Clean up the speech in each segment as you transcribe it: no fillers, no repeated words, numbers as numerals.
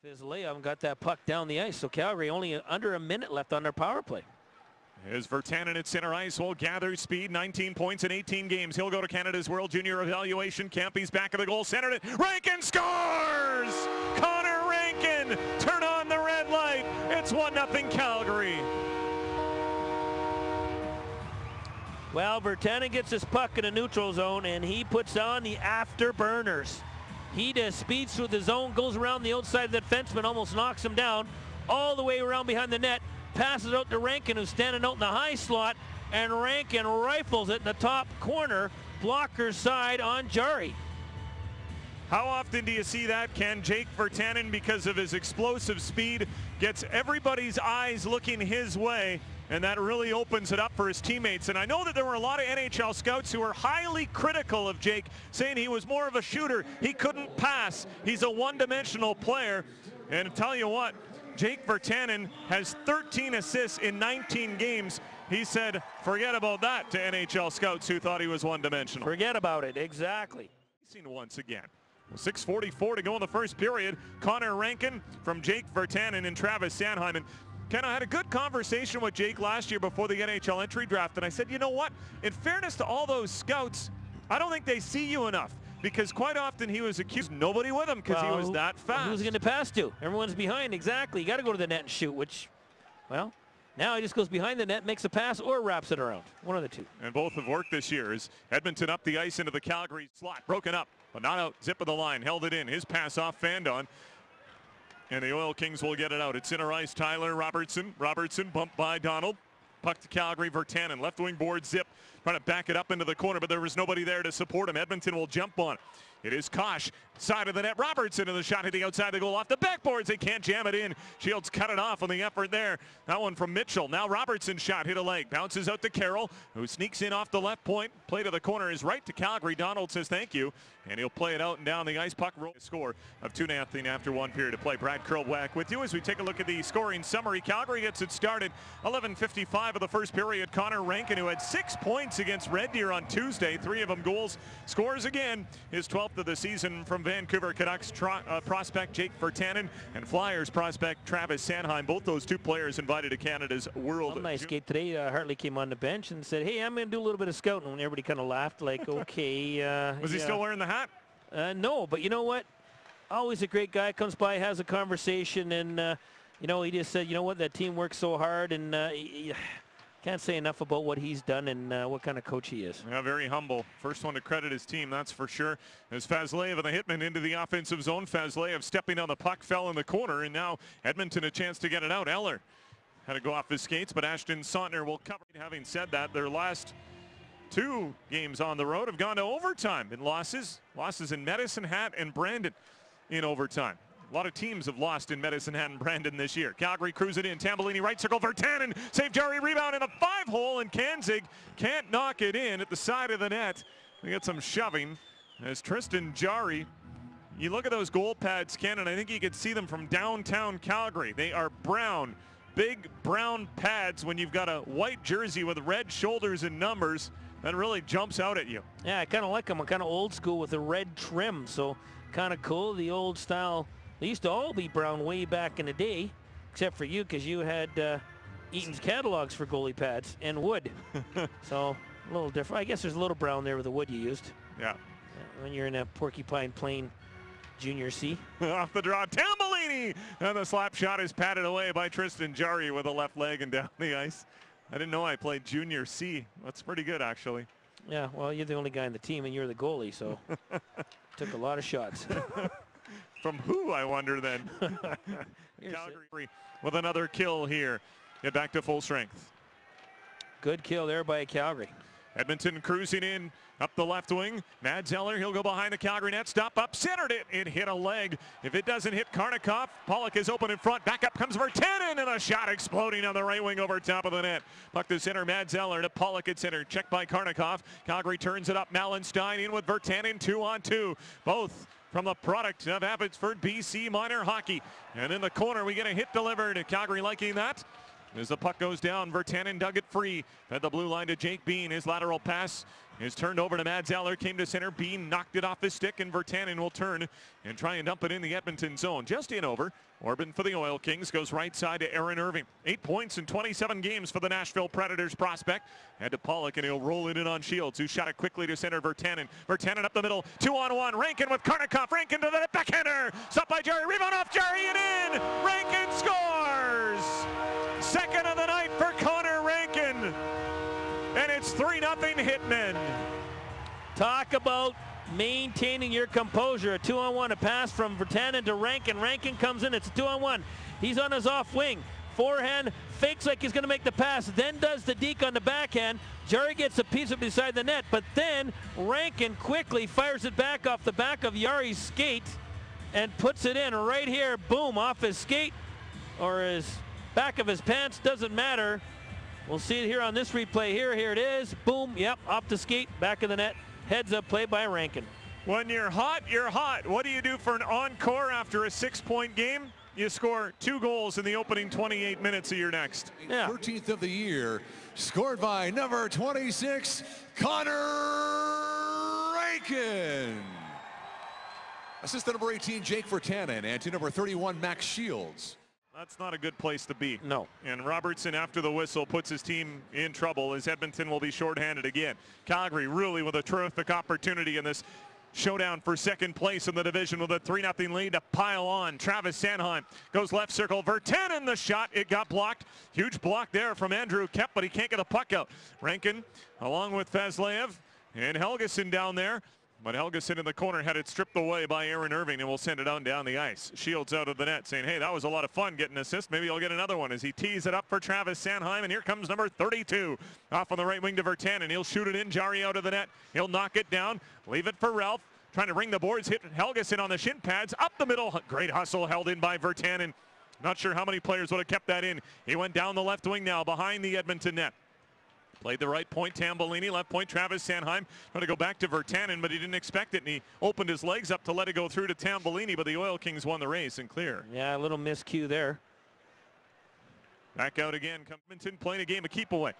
Virtanen got that puck down the ice, so Calgary only under a minute left on their power play. Here's Virtanen at center ice, will gather speed, 19 points in 18 games. He'll go to Canada's World Junior Evaluation Camp. He's back of the goal, centered it. Rankin scores! Connor Rankin, turn on the red light. It's 1-0 Calgary. Well, Virtanen gets his puck in the neutral zone, and he puts on the afterburners. He does speeds through the zone, goes around the outside of the defenseman, almost knocks him down, all the way around behind the net, passes out to Rankin, who's standing out in the high slot, and Rankin rifles it in the top corner, blocker side on Jarry. How often do you see that, Ken? Jake Virtanen, because of his explosive speed, gets everybody's eyes looking his way, and that really opens it up for his teammates. And I know that there were a lot of NHL scouts who were highly critical of Jake, saying he was more of a shooter. He couldn't pass. He's a one-dimensional player. And I'll tell you what, Jake Virtanen has 13 assists in 19 games. He said, forget about that to NHL scouts who thought he was one-dimensional. Forget about it, exactly. Once again. 6:44 to go in the first period. Connor Rankin from Jake Virtanen and Travis Sanheim. And Ken, I had a good conversation with Jake last year before the NHL entry draft, and I said, you know what? In fairness to all those scouts, I don't think they see you enough, because quite often he was accused nobody with him because he was that fast. Who's going to pass to? Everyone's behind, exactly. You got to go to the net and shoot, which, well, now he just goes behind the net, makes a pass, or wraps it around. One of the two. And both have worked this year. As Edmonton up the ice into the Calgary slot. Broken up, but not out. Zip of the line. Held it in. His pass off Fandon. And the Oil Kings will get it out. It's center ice. Tyler Robertson. Robertson bumped by Donald. Puck to Calgary. Virtanen. Left wing board. Zip. Trying to back it up into the corner, but there was nobody there to support him. Edmonton will jump on it. It is Kosh, side of the net. Robertson, and the shot hitting outside the goal off the backboards. They can't jam it in. Shields cut it off on the effort there. That one from Mitchell. Now Robertson's shot hit a leg. Bounces out to Carroll, who sneaks in off the left point. Play to the corner is right to Calgary. Donald says thank you, and he'll play it out and down the ice. Puck roll. Score of 2-0 after one period of play. Brad Curlwack with you as we take a look at the scoring summary. Calgary gets it started. 11:55 of the first period. Connor Rankin, who had 6 points against Red Deer on Tuesday, 3 of them goals, scores again. His 12th of the season from Vancouver Canucks prospect Jake Virtanen and Flyers prospect Travis Sanheim. Both those two players invited to Canada's World. One nice skate today. Hartley came on the bench and said, hey, I'm going to do a little bit of scouting. And everybody kind of laughed like, okay. Was he still wearing the hat? No, but you know what? Always a great guy. Comes by, has a conversation, and, you know, he just said, you know what, that team works so hard, and can't say enough about what he's done and what kind of coach he is. Yeah, very humble. First one to credit his team, that's for sure. As Fazleev and the hitman into the offensive zone. Fazleev stepping on the puck, fell in the corner, and now Edmonton a chance to get it out. Eller had to go off his skates, but Ashton Sautner will cover. Having said that, their last 2 games on the road have gone to overtime in losses. Losses in Medicine Hat and Brandon in overtime. A lot of teams have lost in Medicine Hat and Brandon this year. Calgary cruise it in. Tambellini right circle. Virtanen save Jarry, rebound in the 5-hole, and Kanzig can't knock it in at the side of the net. They get some shoving as Tristan Jarry. You look at those goal pads, Ken, and I think you can see them from downtown Calgary. They are brown, big brown pads. When you've got a white jersey with red shoulders and numbers, that really jumps out at you. Yeah, I kind of like them. I'm kind of old school with the red trim, so kind of cool. The old style. They used to all be brown way back in the day, except for you, because you had Eaton's catalogs for goalie pads and wood. So a little different. I guess there's a little brown there with the wood you used. Yeah. When you're in a Porcupine Plain Junior C. Off the draw, Tambellini! And the slap shot is patted away by Tristan Jarry with a left leg and down the ice. I didn't know I played Junior C. That's pretty good, actually. Yeah, well, you're the only guy in the team, and you're the goalie, so took a lot of shots. From who, I wonder then? Calgary with another kill here. Get back to full strength. Good kill there by Calgary. Edmonton cruising in up the left wing. Mads Eller, he'll go behind the Calgary net. Stop up, centered it. It hit a leg. If it doesn't hit Karnikoff, Pollock is open in front. Back up comes Virtanen, and a shot exploding on the right wing over top of the net. Puck to center, Mads Eller to Pollock at center. Checked by Karnikoff. Calgary turns it up. Mallenstein in with Virtanen, 2-on-2. Both from the product of Abbotsford BC minor hockey. And in the corner, we get a hit delivered. Calgary liking that. As the puck goes down, Virtanen dug it free. Fed the blue line to Jake Bean. His lateral pass is turned over to Mads Eller. Came to center. Bean knocked it off his stick, and Virtanen will turn and try and dump it in the Edmonton zone. Just in over. Orban for the Oil Kings goes right side to Aaron Irving. 8 points in 27 games for the Nashville Predators prospect. Head to Pollock, and he'll roll it in on Shields, who shot it quickly to center. Virtanen. Virtanen up the middle. 2-on-1. Rankin with Karnikov. Rankin to the backhander. Stopped by Jerry. Rebound off Jerry and in. Rankin scores. Second of the night for Connor Rankin. And it's 3-0 Hitmen. Talk about maintaining your composure. A 2-on-1, a pass from Virtanen to Rankin. Rankin comes in, it's a 2-on-1. He's on his off wing. Forehand, fakes like he's going to make the pass, then does the deke on the backhand. Jerry gets a piece of beside the net, but then Rankin quickly fires it back off the back of Yari's skate and puts it in right here. Boom, off his skate or his back of his pants, doesn't matter. We'll see it here on this replay here. Here it is. Boom, yep, off the skate, back of the net. Heads up play by Rankin. When you're hot, you're hot. What do you do for an encore after a 6-point game? You score 2 goals in the opening 28 minutes of your next. Yeah. 13th of the year, scored by number 26, Connor Rankin. Assistant number 18, Jake Virtanen, and to number 31, Max Shields. That's not a good place to be. No. And Robertson, after the whistle, puts his team in trouble as Edmonton will be shorthanded again. Calgary really with a terrific opportunity in this showdown for second place in the division with a 3-0 lead to pile on. Travis Sanheim goes left circle. Virtanen the shot. It got blocked. Huge block there from Andrew Kep, but he can't get the puck out. Rankin along with Fazleev and Helgeson down there. But Helgeson in the corner had it stripped away by Aaron Irving, and will send it on down the ice. Shields out of the net saying, hey, that was a lot of fun getting an assist. Maybe I'll get another one as he tees it up for Travis Sanheim. And here comes number 32 off on the right wing to Virtanen. He'll shoot it in. Jari out of the net. He'll knock it down. Leave it for Ralph. Trying to ring the boards. Hit Helgeson on the shin pads. Up the middle. Great hustle held in by Virtanen. Not sure how many players would have kept that in. He went down the left wing now behind the Edmonton net. Played the right point, Tambellini. Left point, Travis Sanheim. Trying to go back to Virtanen, but he didn't expect it, and he opened his legs up to let it go through to Tambellini, but the Oil Kings won the race and clear. Yeah, a little miscue there. Back out again. Edmonton playing a game of keep away.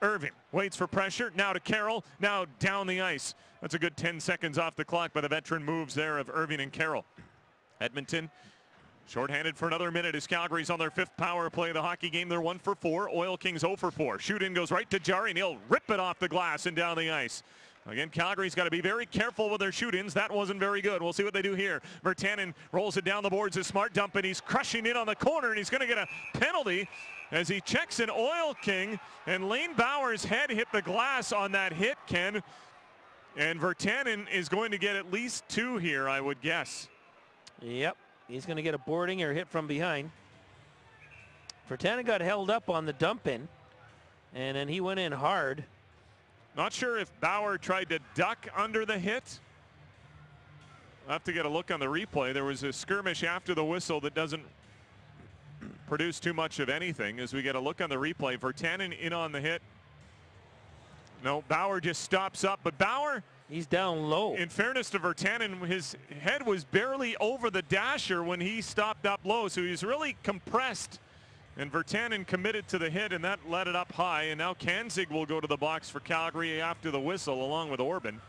Irving waits for pressure. Now to Carroll. Now down the ice. That's a good 10 seconds off the clock by the veteran moves there of Irving and Carroll. Edmonton shorthanded for another minute as Calgary's on their 5th power play of the hockey game. They're 1 for 4. Oil Kings 0 for 4. Shoot in goes right to Jari, and he'll rip it off the glass and down the ice. Again, Calgary's got to be very careful with their shoot-ins. That wasn't very good. We'll see what they do here. Virtanen rolls it down the boards. A smart dump, and he's crushing in on the corner, and he's going to get a penalty as he checks an Oil King, and Lane Bauer's head hit the glass on that hit, Ken. And Virtanen is going to get at least 2 here, I would guess. Yep. He's going to get a boarding or hit from behind. Virtanen got held up on the dump in, and then he went in hard. Not sure if Bauer tried to duck under the hit. I'll have to get a look on the replay. There was a skirmish after the whistle that doesn't produce too much of anything. As we get a look on the replay, Virtanen in on the hit. No, Bauer just stops up, but Bauer, he's down low. in fairness to Virtanen, his head was barely over the dasher when he stopped up low, so he's really compressed. And Virtanen committed to the hit, and that let it up high. And now Kanzig will go to the box for Calgary after the whistle, along with Orban.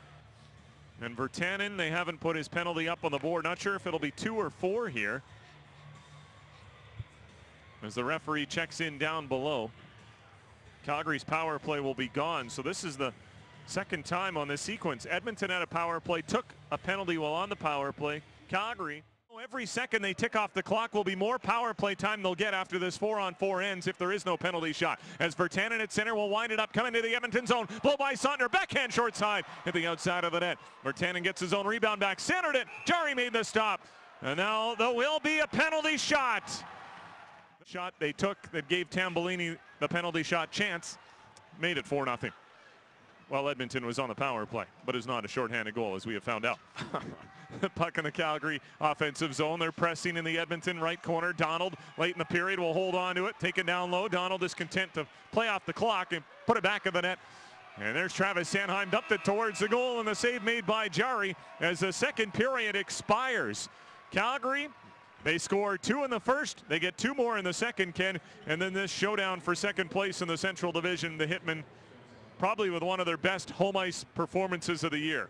And Virtanen, they haven't put his penalty up on the board. Not sure if it'll be 2 or 4 here, as the referee checks in down below. Calgary's power play will be gone, so this is the second time on this sequence. Edmonton had a power play, took a penalty while on the power play. Calgary, every second they tick off the clock will be more power play time they'll get after this 4-on-4 ends if there is no penalty shot. As Virtanen at center will wind it up, coming to the Edmonton zone, blow by Sautner, backhand short side, hit the outside of the net. Virtanen gets his own rebound back, centered it, Jari made the stop. And now there will be a penalty shot. The shot they took that gave Tambellini the penalty shot chance made it 4-0. Well, Edmonton was on the power play, but is not a shorthanded goal, as we have found out. Puck in the Calgary offensive zone. They're pressing in the Edmonton right corner. Donald, late in the period, will hold on to it, take it down low. Donald is content to play off the clock and put it back in the net. And there's Travis Sanheim, dumped it towards the goal, and the save made by Jari as the second period expires. Calgary They score 2 in the first. They get 2 more in the second, Ken. And then this showdown for second place in the Central Division, the Hitmen probably with one of their best home ice performances of the year.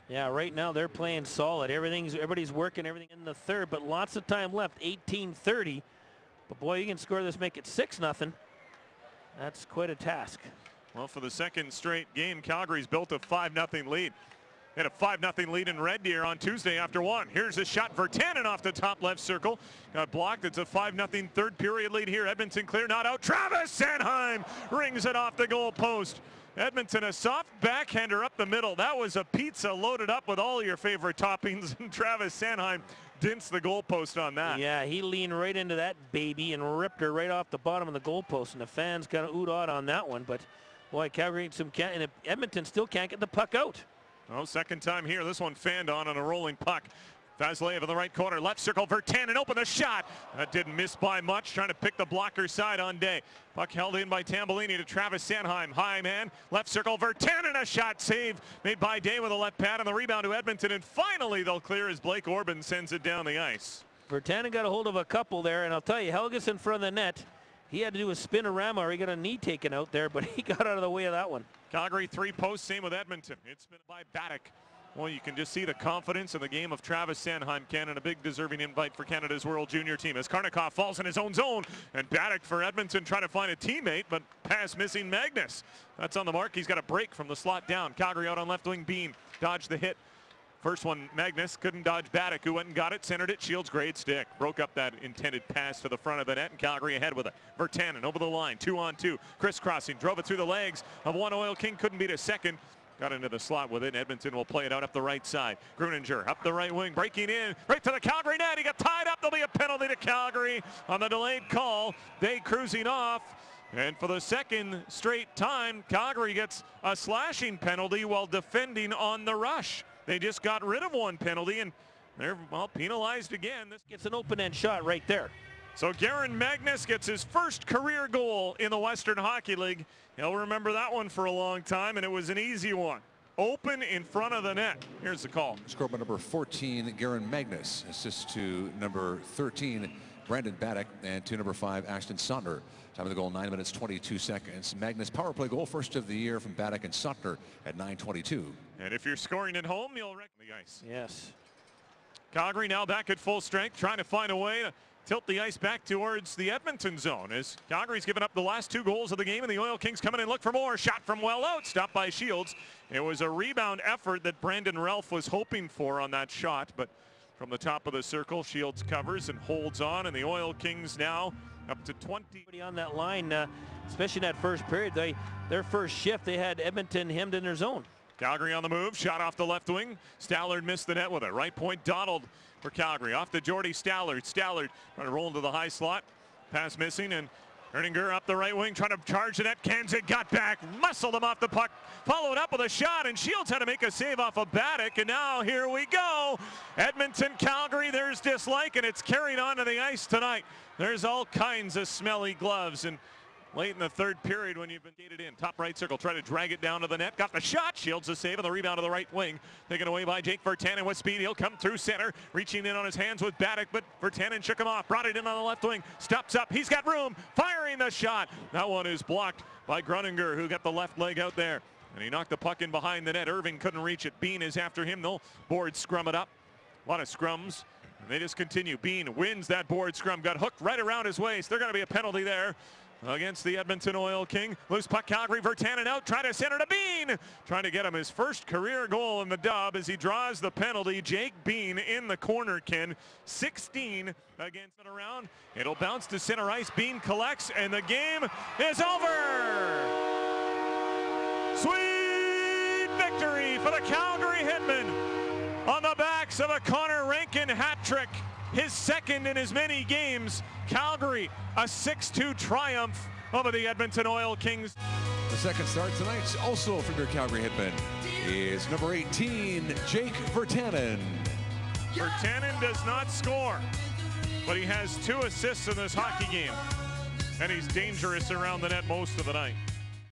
Yeah, right now they're playing solid. Everybody's working everything in the third, but lots of time left. 18-30. But boy, you can score this, make it 6-0. That's quite a task. Well, for the second straight game, Calgary's built a 5-0 lead. They had a 5-0 lead in Red Deer on Tuesday after 1. Here's a shot. Virtanen off the top left circle. Got blocked. It's a 5-0 third period lead here. Edmonton clear, not out. Travis Sanheim rings it off the goal post. Edmonton, a soft backhander up the middle. That was a pizza loaded up with all your favorite toppings. And Travis Sanheim dints the goalpost on that. Yeah, he leaned right into that baby and ripped her right off the bottom of the goalpost. And the fans kind of oohed on that one. But boy, Calgary and Edmonton still can't get the puck out. Oh, second time here. This one fanned on a rolling puck. Vasilev in the right corner, left circle, Virtanen open the shot. That didn't miss by much, trying to pick the blocker side on Day. Puck held in by Tambellini to Travis Sanheim. High man, left circle, Virtanen, a shot save made by Day with a left pad on the rebound to Edmonton. And finally they'll clear as Blake Orban sends it down the ice. Virtanen got a hold of a couple there, and I'll tell you, Helgeson in front of the net. He had to do a spinorama or he got a knee taken out there, but he got out of the way of that one. Calgary 3 posts, same with Edmonton. It's been by Baddock. Well, you can just see the confidence in the game of Travis Sanheim, Ken, and a big deserving invite for Canada's World Junior team as Karnikov falls in his own zone, and Baddock for Edmonton trying to find a teammate, but pass missing Magnus. That's on the mark. He's got a break from the slot down. Calgary out on left wing. Bean dodged the hit. First one, Magnus couldn't dodge Baddock, who went and got it, centered it. Shields, great stick. Broke up that intended pass to the front of the net, and Calgary ahead with it. Virtanen over the line, 2-on-2. Crisscrossing, drove it through the legs of one Oil King, couldn't beat a second. Got into the slot with it. Edmonton will play it out up the right side. Gruninger up the right wing, breaking in, right to the Calgary net. He got tied up. There'll be a penalty to Calgary on the delayed call. They cruising off. And for the second straight time, Calgary gets a slashing penalty while defending on the rush. They just got rid of one penalty, and they're, well, penalized again. This gets an open-end shot right there. So Garen Magnus gets his first career goal in the Western Hockey League. He'll remember that one for a long time, and it was an easy one. Open in front of the net. Here's the call. Scored by number 14, Garen Magnus. Assist to number 13, Brandon Baddock, and to number 5, Ashton Sotner. Time of the goal, 9 minutes, 22 seconds. Magnus power play goal, first of the year from Baddock and Sotner at 9:22. And if you're scoring at home, you'll wreck the ice. Yes. Calgary now back at full strength, trying to find a way to tilt the ice back towards the Edmonton zone as Calgary's given up the last 2 goals of the game, and the Oil Kings coming in, look for more. Shot from well out, stopped by Shields. It was a rebound effort that Brandon Ralph was hoping for on that shot, but from the top of the circle, Shields covers and holds on, and the Oil Kings now up to 20. On that line, especially in that first period, their first shift, they had Edmonton hemmed in their zone. Calgary on the move, shot off the left wing. Stallard missed the net with it. Right point, Donald for Calgary. Off to Jordy Stallard. Stallard trying to roll into the high slot. Pass missing, and Erninger up the right wing, trying to charge the net. Kanzig got back, muscled him off the puck, followed up with a shot, and Shields had to make a save off of Baddock, and now here we go. Edmonton, Calgary, there's dislike, and it's carried onto the ice tonight. There's all kinds of smelly gloves, and late in the third period when you've been gated in. Top right circle, try to drag it down to the net. Got the shot. Shields the save, and the rebound to the right wing. Taken away by Jake Virtanen with speed. He'll come through center, reaching in on his hands with Baddock, but Virtanen shook him off. Brought it in on the left wing. Steps up. He's got room. Firing the shot. That one is blocked by Gruninger, who got the left leg out there. And he knocked the puck in behind the net. Irving couldn't reach it. Bean is after him. They'll board scrum it up. A lot of scrums. And they just continue. Bean wins that board scrum. Got hooked right around his waist. There's going to be a penalty there against the Edmonton Oil King. Loose puck, Calgary. Virtanen out, trying to center to Bean. Trying to get him his first career goal in the dub as he draws the penalty. Jake Bean in the corner, Ken. 16 against it around. It'll bounce to center ice. Bean collects, and the game is over. Sweet victory for the Calgary Hitmen on the backs of a Connor Rankin hat trick. His second in as many games. Calgary, a 6-2 triumph over the Edmonton Oil Kings. The second start tonight, also from your Calgary Hitmen, is number 18, Jake Virtanen. Virtanen does not score, but he has 2 assists in this hockey game, and he's dangerous around the net most of the night.